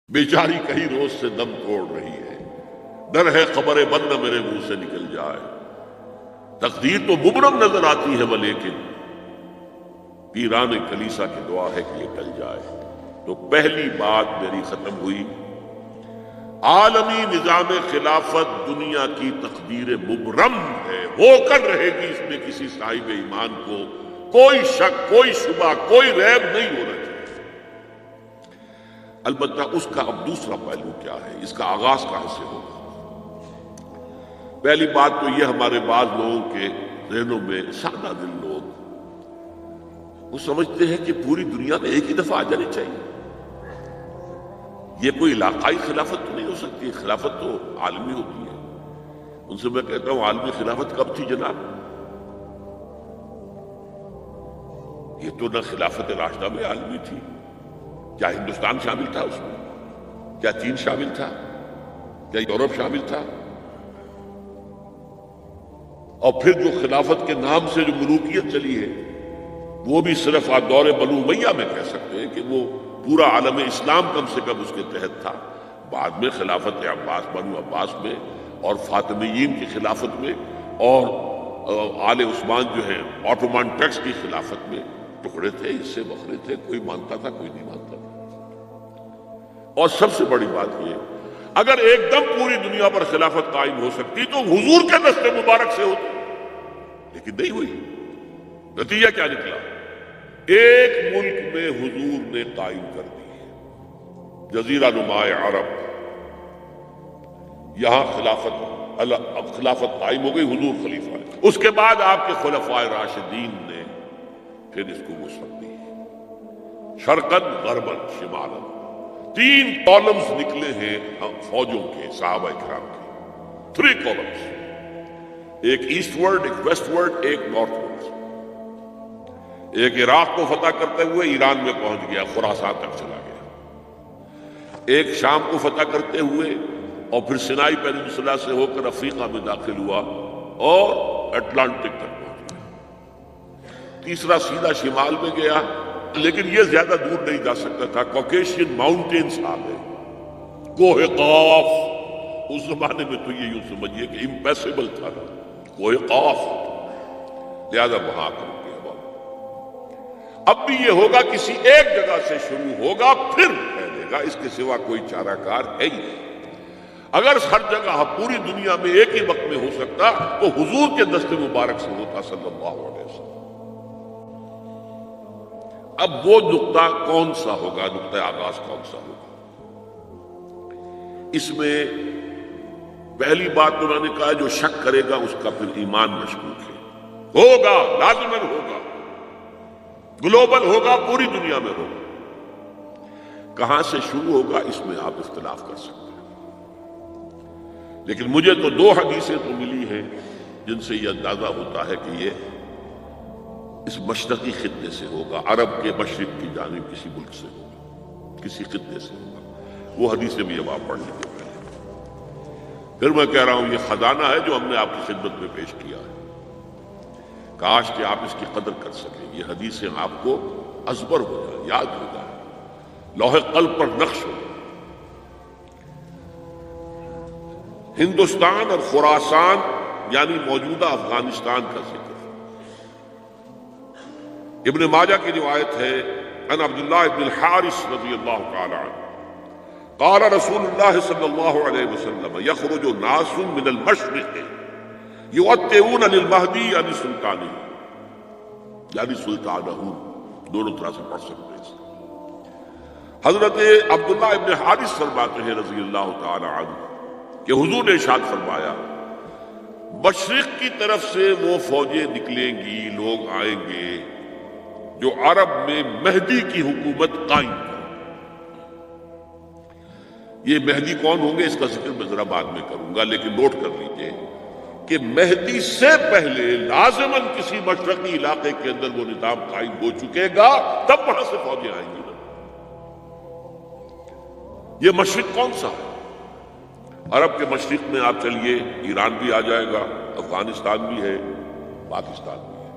بیچاری کئی روز سے دم توڑ رہی ہے، ڈر ہے خبر بند نہ میرے منہ سے نکل جائے۔ تقدیر تو مبرم نظر آتی ہے ولیکن پیران کلیسا کی دعا ہے کہ یہ ٹل جائے۔ تو پہلی بات میری ختم ہوئی، عالمی نظام خلافت دنیا کی تقدیر مبرم ہے، ہو کر رہے گی، اس میں کسی صاحب ایمان کو کوئی شک، کوئی شبہ، کوئی ریب نہیں ہونا چاہیے۔ البتہ اس کا اب دوسرا پہلو کیا ہے، اس کا آغاز کہاں سے ہوگا؟ پہلی بات تو یہ، ہمارے بعض لوگوں کے ذہنوں میں، سادہ دل لوگ وہ سمجھتے ہیں کہ پوری دنیا میں ایک ہی دفعہ آ جانی چاہیے، یہ کوئی علاقائی خلافت تو نہیں ہو سکتی، خلافت تو عالمی ہوتی ہے۔ ان سے میں کہتا ہوں، عالمی خلافت کب تھی جناب؟ یہ تو نہ خلافت راشدہ میں عالمی تھی، کیا ہندوستان شامل تھا اس میں؟ کیا چین شامل تھا؟ کیا یورپ شامل تھا؟ اور پھر جو خلافت کے نام سے جو ملوکیت چلی ہے، وہ بھی صرف دور بنو امیہ میں کہہ سکتے ہیں کہ وہ پورا عالم اسلام کم سے کم اس کے تحت تھا۔ بعد میں خلافت عباس، بنو عباس میں، اور فاطمیین کی خلافت میں، اور آل عثمان جو ہے آٹومان ٹرکس کی خلافت میں ٹکڑے تھے، اس سے بکھرے تھے، کوئی مانتا تھا، کوئی نہیں مانتا تھا۔ اور سب سے بڑی بات یہ، اگر ایک دم پوری دنیا پر خلافت قائم ہو سکتی تو حضور کے دست مبارک سے ہوتی، لیکن نہیں ہوئی۔ نتیجہ کیا نکلا؟ ایک ملک میں حضور نے قائم کر دی ہے، جزیرہ نما عرب، یہاں خلافت قائم ہو گئی، حضور خلیفہ ہے۔ اس کے بعد آپ کے خلفائے راشدین نے پھر اس کو وسعت دی، شرقاً غرباً شمالاً۔ 3 کالمز نکلے ہیں فوجوں کے، صحابہ کرام کے، 3 کالمز، ایک ایسٹ ورڈ، ایک ویسٹ ورڈ، ایک نارتھ ورڈ۔ ایک عراق کو فتح کرتے ہوئے ایران میں پہنچ گیا، خراسان تک چلا گیا۔ ایک شام کو فتح کرتے ہوئے اور پھر سینائی پیننسولا سے ہو کر افریقہ میں داخل ہوا اور اٹلانٹک تک پہنچ گیا۔ تیسرا سیدھا شمال میں گیا، لیکن یہ زیادہ دور نہیں جا سکتا تھا، کوکیشین ماؤنٹینز آ گئے، کوہ قاف۔ اس زمانے میں تو یہ یوں سمجھیے کہ امپیسیبل تھا، کوہ قاف، لہذا وہاں کر اب بھی یہ ہوگا، کسی ایک جگہ سے شروع ہوگا پھر پھیلے گا، اس کے سوا کوئی چارہ کار ہے ہی نہیں۔ اگر ہر جگہ پوری دنیا میں ایک ہی وقت میں ہو سکتا تو حضور کے دست مبارک سے ہوتا صلی اللہ علیہ وسلم۔ اب وہ نقطہ کون سا ہوگا، نقطہ آغاز کون سا ہوگا؟ اس میں پہلی بات تو میں نے کہا، جو شک کرے گا اس کا پھر ایمان مشکوک ہے، ہوگا، لازماً ہوگا، گلوبل ہوگا، پوری دنیا میں ہوگا۔ کہاں سے شروع ہوگا اس میں آپ اختلاف کر سکتے ہیں، لیکن مجھے تو 2 حدیثیں تو ملی ہیں جن سے یہ اندازہ ہوتا ہے کہ یہ اس مشرقی خطے سے ہوگا، عرب کے مشرق کی جانب کسی ملک سے ہوگا، کسی خطے سے ہوگا۔ وہ حدیثیں بھی اب آپ پڑھ لیجیے۔ پھر میں کہہ رہا ہوں، یہ خزانہ ہے جو ہم نے آپ کی خدمت میں پیش کیا ہے، کاش کہ آپ اس کی قدر کر سکیں، یہ حدیثیں آپ کو ازبر ہو جائیں، یاد ہو جائیں، لوح قلب پر نقش ہو جائیں۔ ہندوستان اور خراسان یعنی موجودہ افغانستان کا ذکر، ابن ماجہ کی روایت ہے، عن عبداللہ ابن الحارث رضی اللہ تعالی عنہ قال رسول اللہ صلی اللہ علیہ وسلم یخرج ناس من المشرق یؤتئون للمہدی یعنی سلطانی، یعنی سلطانہ، دونوں طرح سے پڑھ سکتے ہیں۔ حضرت عبداللہ ابن حارث فرماتے ہیں رضی اللہ تعالی عنہ کہ حضور نے ارشاد فرمایا، مشرق کی طرف سے وہ فوجیں نکلیں گی، لوگ آئیں گے جو عرب میں مہدی کی حکومت قائم کریں۔ یہ مہدی کون ہوں گے اس کا ذکر میں ذرا بعد میں کروں گا، لیکن نوٹ کر لیجئے کہ مہدی سے پہلے لازماً کسی مشرقی علاقے کے اندر وہ نظام قائم ہو چکے گا، تب وہاں سے فوجیں آئیں گی۔ یہ مشرق کون سا ہے؟ عرب کے مشرق میں آپ چلیے، ایران بھی آ جائے گا، افغانستان بھی ہے، پاکستان بھی ہے،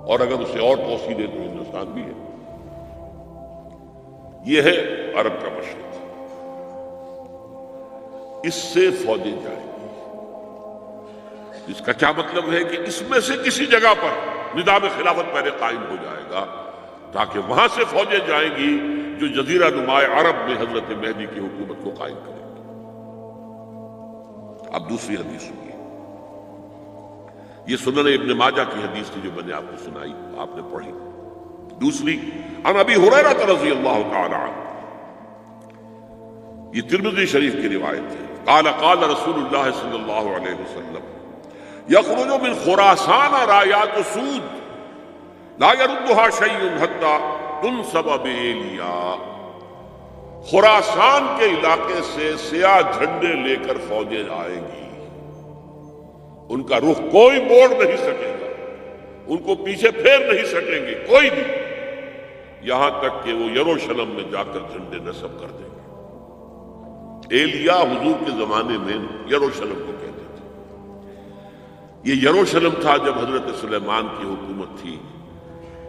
اور اگر اسے اور توسیع دے تو ہندوستان بھی ہے۔ یہ ہے عرب کا مشرق۔ اس سے فوجیں جائیں گی۔ اس کا کیا مطلب ہے کہ اس میں سے کسی جگہ پر نظام خلافت پہلے قائم ہو جائے گا تاکہ وہاں سے فوجیں جائیں گی جو جزیرہ نما عرب میں حضرت مہدی کی حکومت کو قائم کریں گی۔ اب دوسری حدیث سنیے، یہ سنن ابن ماجہ کی حدیث تھی جو میں نے آپ کو سنائی، آپ نے پڑھی۔ دوسری عن ابی ہریرہ رضی اللہ تعالی عنہ، یہ ترمذی شریف کی روایت ہے، قال قال رسول اللہ صلی اللہ علیہ وسلم یخرج من خراسان رایات سود لا يردها شیء حتی تنصب بإیلیا، خراسان کے علاقے سے سیاہ جھنڈے لے کر فوجیں آئیں گی، ان کا رخ کوئی موڑ نہیں سکے گا، ان کو پیچھے پھیر نہیں سکیں گے کوئی بھی، یہاں تک کہ وہ یروشلم میں جا کر جھنڈے نصب کر دیں گے۔ ایلیا حضور کے زمانے میں یروشلم کو کہتے تھے۔ یہ یروشلم تھا جب حضرت سلیمان کی حکومت تھی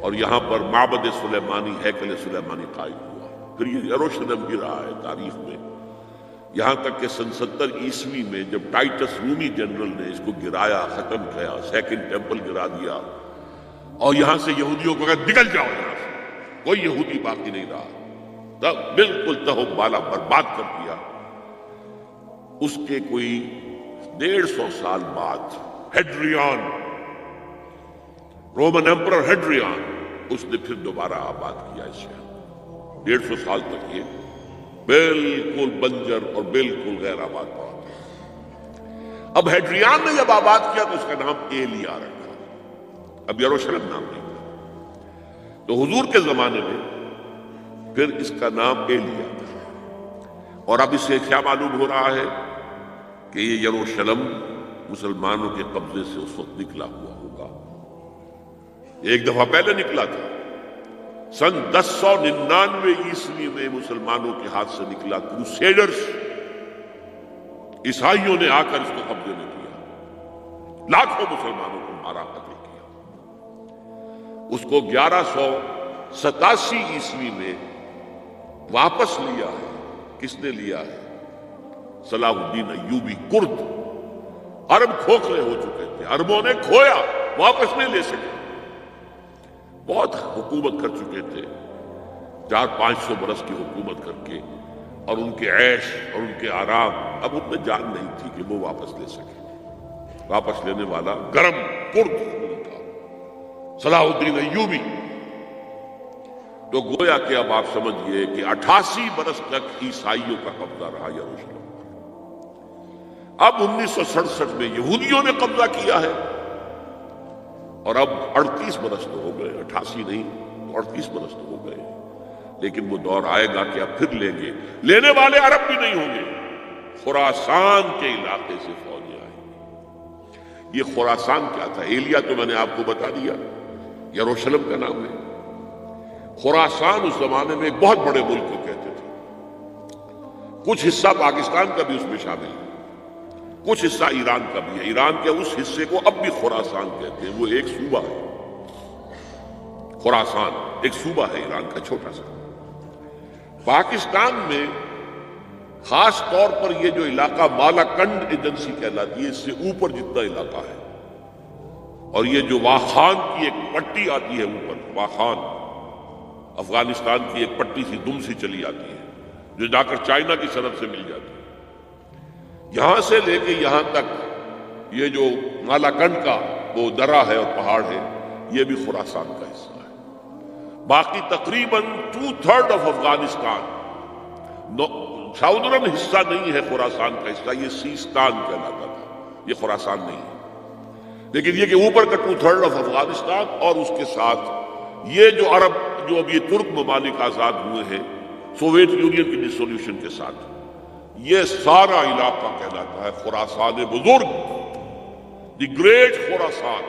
اور یہاں پر معبد سلیمانی، ہیکل سلیمانی قائم ہوا، پھر یہ یروشلم بھی رہا ہے تاریخ میں، یہاں تک کہ سن 70 عیسوی میں جب ٹائٹس رومی جنرل نے اس کو گرایا، ختم کیا، سیکنڈ ٹیمپل گرا دیا اور یہاں سے یہودیوں کو کہا نکل جاؤ یہاں سے، کوئی یہودی باقی نہیں رہا، تب بالکل تہو بالا برباد کر دیا۔ اس کے کوئی 150 سال بعد ہیڈریان، رومن ایمپرر ہیڈریان، اس نے پھر دوبارہ آباد کیا اس شہر۔ 150 سال تک یہ بالکل بنجر اور بالکل غیر آباد پڑا۔ اب ہیڈریان نے جب آباد کیا تو اس کا نام ایلیا رکھا، اب یروشلم نام نہیں تھا۔ تو حضور کے زمانے میں پھر اس کا نام ایلیا تھا، اور اب اسے کیا معلوم ہو رہا ہے کہ یہ یروشلم مسلمانوں کے قبضے سے اس وقت نکلا ہوا ہوگا۔ ایک دفعہ پہلے نکلا تھا، سن 1099 عیسوی میں مسلمانوں کے ہاتھ سے نکلا، کروسیڈرز عیسائیوں نے آ کر اس کو قبضے میں کیا، لاکھوں مسلمانوں کو مارا، قتل کیا۔ اس کو 1187 عیسوی میں واپس لیا ہے۔ کس نے لیا ہے؟ صلاح الدین ایوبی کرد۔ عرب کھوکھلے ہو چکے تھے، عربوں نے کھویا، واپس نہیں لے سکے، بہت حکومت کر چکے تھے، 400-500 برس کی حکومت کر کے، اور ان کے عیش اور ان کے آرام اب ان میں جان نہیں تھی کہ وہ واپس لے سکے۔ واپس لینے والا گرم کرد تھا، صلاح الدین ایوبی۔ تو گویا کہ اب آپ سمجھئے کہ 88 برس تک عیسائیوں کا قبضہ رہا یروشلم۔ اب 1967 میں یہودیوں نے قبضہ کیا ہے، اور اب 38 برس تو ہو گئے، 88 نہیں 38 برس تو ہو گئے، لیکن وہ دور آئے گا کہ اب پھر لیں گے، لینے والے عرب بھی نہیں ہوں گے، خراسان کے علاقے سے فوجیں آئیں گی۔ یہ خراسان کیا تھا؟ ایلیا تو میں نے آپ کو بتا دیا، یروشلم کا نام ہے۔ خراسان اس زمانے میں ایک بہت بڑے ملک کو کہتے تھے، کچھ حصہ پاکستان کا بھی اس میں شامل ہے، کچھ حصہ ایران کا بھی ہے۔ ایران کے اس حصے کو اب بھی خراسان کہتے ہیں، وہ ایک صوبہ ہے۔ خراسان ایک صوبہ ہے ایران کا، چھوٹا سا۔ پاکستان میں خاص طور پر یہ جو علاقہ مالاکنڈ ایجنسی کہلاتی ہے، اس سے اوپر جتنا علاقہ ہے، اور یہ جو واخان کی ایک پٹی آتی ہے اوپر، واخان افغانستان کی ایک پٹی سی دم سی چلی آتی ہے جو جا کر چائنا کی سرحد سے مل جاتی ہے، یہاں سے لے کے یہاں تک یہ جو مالاکنڈ کا وہ درہ ہے اور پہاڑ ہے، یہ بھی خراسان کا حصہ ہے۔ باقی تقریباً 2/3 آف افغانستان ساؤدرن حصہ نہیں ہے خراسان کا حصہ، یہ سیستان کہلاتا تھا، یہ خراسان نہیں ہے۔ لیکن یہ کہ اوپر کا 2/3 آف افغانستان، اور اس کے ساتھ یہ جو عرب جو اب یہ ترک ممالک آزاد ہوئے ہیں سوویت یونین کی ڈسولوشن کے ساتھ، یہ سارا علاقہ کہلاتا ہے خراسان بزرگ، دی گریٹ خراسان۔